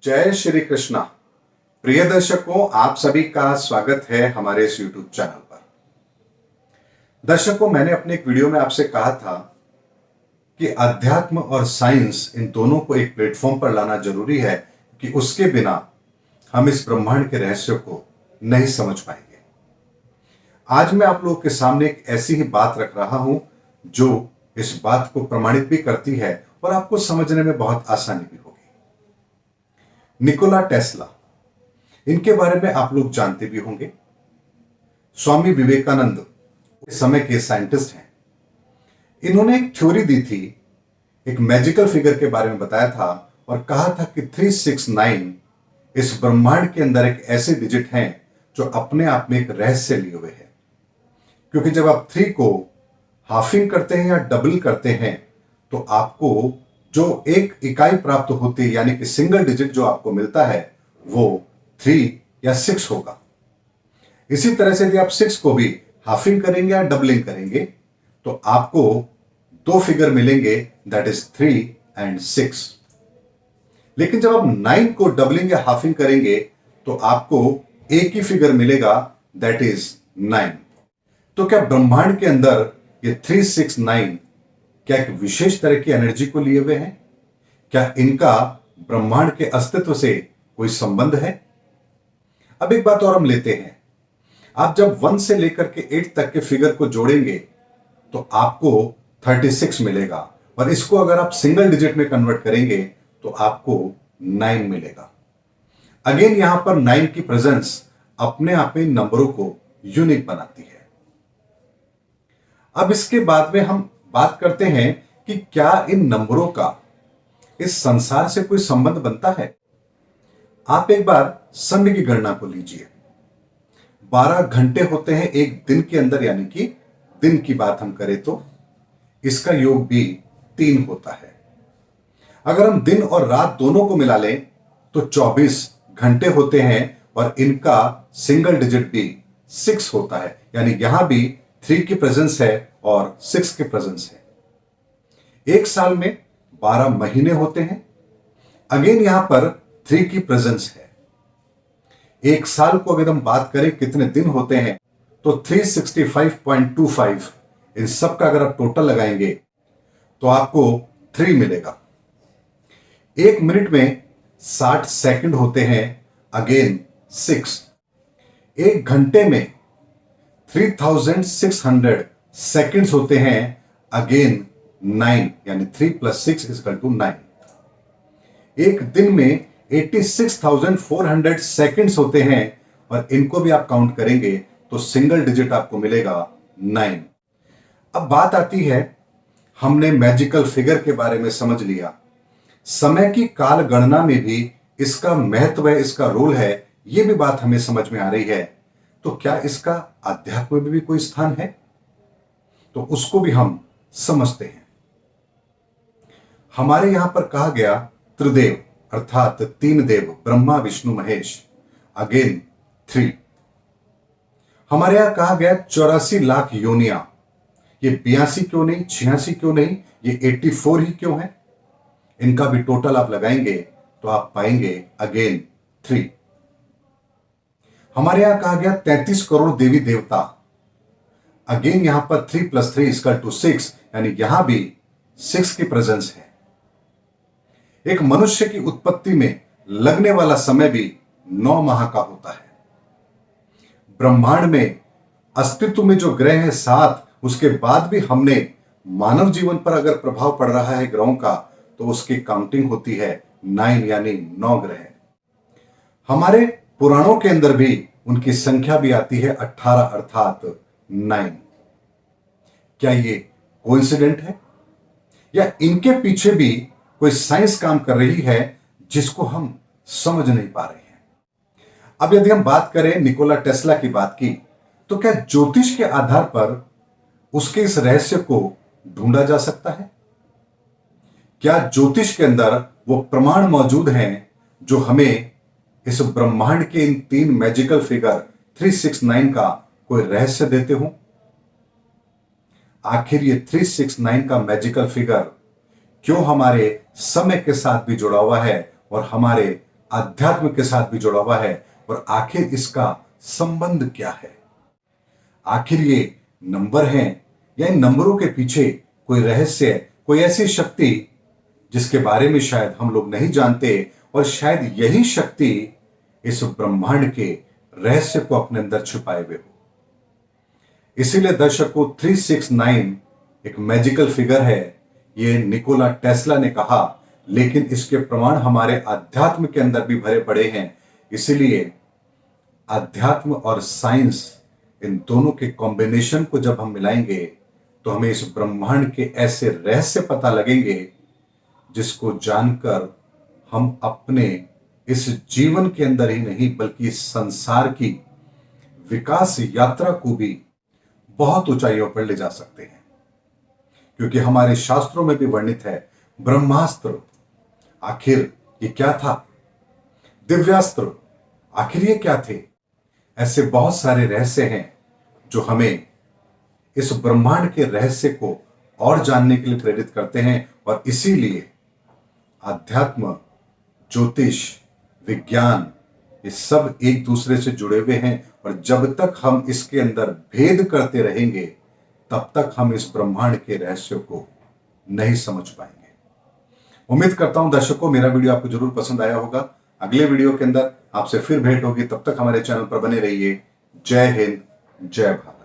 जय श्री कृष्णा। प्रिय दर्शकों, आप सभी का स्वागत है हमारे इस YouTube चैनल पर। दर्शकों, मैंने अपने एक वीडियो में आपसे कहा था कि अध्यात्म और साइंस इन दोनों को एक प्लेटफॉर्म पर लाना जरूरी है कि उसके बिना हम इस ब्रह्मांड के रहस्य को नहीं समझ पाएंगे। आज मैं आप लोगों के सामने एक ऐसी ही बात रख रहा हूं जो इस बात को प्रमाणित भी करती है और आपको समझने में बहुत आसानी भी होगी। निकोला टेस्ला, इनके बारे में आप लोग जानते भी होंगे। स्वामी विवेकानंद समय के साइंटिस्ट हैं। इन्होंने एक थ्योरी दी थी, एक मैजिकल फिगर के बारे में बताया था और कहा था कि 369 इस ब्रह्मांड के अंदर एक ऐसे डिजिट हैं जो अपने आप में एक रहस्य लिए हुए हैं। क्योंकि जब आप 3 को हाफिंग करते हैं या डबल करते हैं तो आपको जो एक इकाई प्राप्त होती है, यानी कि सिंगल डिजिट जो आपको मिलता है वो 3 या 6 होगा। इसी तरह से यदि आप 6 को भी हाफिंग करेंगे या डबलिंग करेंगे तो आपको 2 फिगर मिलेंगे, दैट इज 3 एंड 6। लेकिन जब आप 9 को डबलिंग या हाफिंग करेंगे तो आपको एक ही फिगर मिलेगा, दैट इज 9। तो क्या ब्रह्मांड के अंदर ये 369 क्या एक विशेष तरह की एनर्जी को लिए हुए हैं? क्या इनका ब्रह्मांड के अस्तित्व से कोई संबंध है? अब एक बात और हम लेते हैं। आप जब 1 से लेकर के 8 तक के फिगर को जोड़ेंगे तो आपको 36 मिलेगा और इसको अगर आप सिंगल डिजिट में कन्वर्ट करेंगे तो आपको 9 मिलेगा। अगेन यहां पर 9 की प्रेजेंस अपने आप में नंबरों को यूनिक बनाती है। अब इसके बाद में हम बात करते हैं कि क्या इन नंबरों का इस संसार से कोई संबंध बनता है? आप एक बार समय की गणना को लीजिए। 12 घंटे होते हैं एक दिन के अंदर, यानी कि दिन की बात हम करें तो इसका योग भी 3 होता है। अगर हम दिन और रात दोनों को मिला लें तो 24 घंटे होते हैं और इनका सिंगल डिजिट भी 6 होता है, यानी यहां भी 3 की प्रेजेंस है और 6 की प्रेजेंस है। एक साल में 12 महीने होते हैं। अगेन यहां पर 3 की प्रेजेंस है। एक साल को अगर हम बात करें कितने दिन होते हैं तो 365.25, इन सब का अगर आप टोटल लगाएंगे तो आपको 3 मिलेगा। एक मिनट में 60 सेकंड होते हैं, अगेन 6। एक घंटे में 3600 सेकंड्स होते हैं, अगेन 9, यानी 3 + 6 = 9। एक दिन में 86,400 सेकंड्स होते हैं और इनको भी आप काउंट करेंगे तो सिंगल डिजिट आपको मिलेगा 9। अब बात आती है, हमने मैजिकल फिगर के बारे में समझ लिया, समय की काल गणना में भी इसका महत्व है, इसका रोल है, यह भी बात हमें समझ में आ रही है। तो क्या इसका अध्यात्म में भी कोई स्थान है? तो उसको भी हम समझते हैं। हमारे यहां पर कहा गया त्रिदेव, अर्थात 3 देव, ब्रह्मा विष्णु महेश, अगेन 3। हमारे यहां कहा गया 84 लाख योनियां। ये 82 क्यों नहीं, 86 क्यों नहीं, ये 84 ही क्यों है? इनका भी टोटल आप लगाएंगे तो आप पाएंगे अगेन 3। हमारे यहां कहा गया 33 करोड़ देवी देवता। अगेन यहां पर 3 + 3 = 6, यानी यहां भी 6 की प्रेजेंस है। एक मनुष्य की उत्पत्ति में लगने वाला समय भी 9 माह का होता है। ब्रह्मांड में अस्तित्व में जो ग्रह हैं 7, उसके बाद भी हमने मानव जीवन पर अगर प्रभाव पड़ रहा है ग्रहों का तो उसकी काउंटिंग होती है 9, यानी 9 ग्रह। हमारे पुराणों के अंदर भी उनकी संख्या भी आती है 18, अर्थात 9। क्या ये कोइंसिडेंट है या इनके पीछे भी कोई साइंस काम कर रही है जिसको हम समझ नहीं पा रहे हैं? अब यदि हम बात करें निकोला टेस्ला की बात की, तो क्या ज्योतिष के आधार पर उसके इस रहस्य को ढूंढा जा सकता है? क्या ज्योतिष के अंदर वो प्रमाण मौजूद हैं जो हमें इस ब्रह्मांड के इन 3 मैजिकल फिगर 369 का कोई रहस्य देते हो? आखिर ये 369 का मैजिकल फिगर क्यों हमारे समय के साथ भी जुड़ा हुआ है और हमारे अध्यात्म के साथ भी जुड़ा हुआ है और आखिर इसका संबंध क्या है। आखिर ये नंबर हैं या इन नंबरों के पीछे कोई रहस्य, कोई ऐसी शक्ति जिसके बारे में शायद हम लोग नहीं जानते और शायद यही शक्ति इस ब्रह्मांड के रहस्य को अपने अंदर छुपाए हुए हो। इसीलिए दर्शकों 369 एक मैजिकल फिगर है, ये निकोला टेस्ला ने कहा, लेकिन इसके प्रमाण हमारे अध्यात्म के अंदर भी भरे पड़े हैं। इसीलिए अध्यात्म और साइंस, इन दोनों के कॉम्बिनेशन को जब हम मिलाएंगे तो हमें इस ब्रह्मांड के ऐसे रहस्य पता लगेंगे जिसको जानकर हम अपने इस जीवन के अंदर ही नहीं बल्कि इस संसार की विकास यात्रा को भी बहुत ऊंचाइयों पर ले जा सकते हैं। क्योंकि हमारे शास्त्रों में भी वर्णित है ब्रह्मास्त्र, आखिर ये क्या था? दिव्यास्त्र, आखिर ये क्या थे? ऐसे बहुत सारे रहस्य हैं जो हमें इस ब्रह्मांड के रहस्य को और जानने के लिए प्रेरित करते हैं। और इसीलिए अध्यात्म, ज्योतिष, विज्ञान, ये सब एक दूसरे से जुड़े हुए हैं और जब तक हम इसके अंदर भेद करते रहेंगे तब तक हम इस ब्रह्मांड के रहस्यों को नहीं समझ पाएंगे। उम्मीद करता हूं दर्शकों मेरा वीडियो आपको जरूर पसंद आया होगा। अगले वीडियो के अंदर आपसे फिर भेंट होगी, तब तक हमारे चैनल पर बने रहिए। जय हिंद, जय भारत।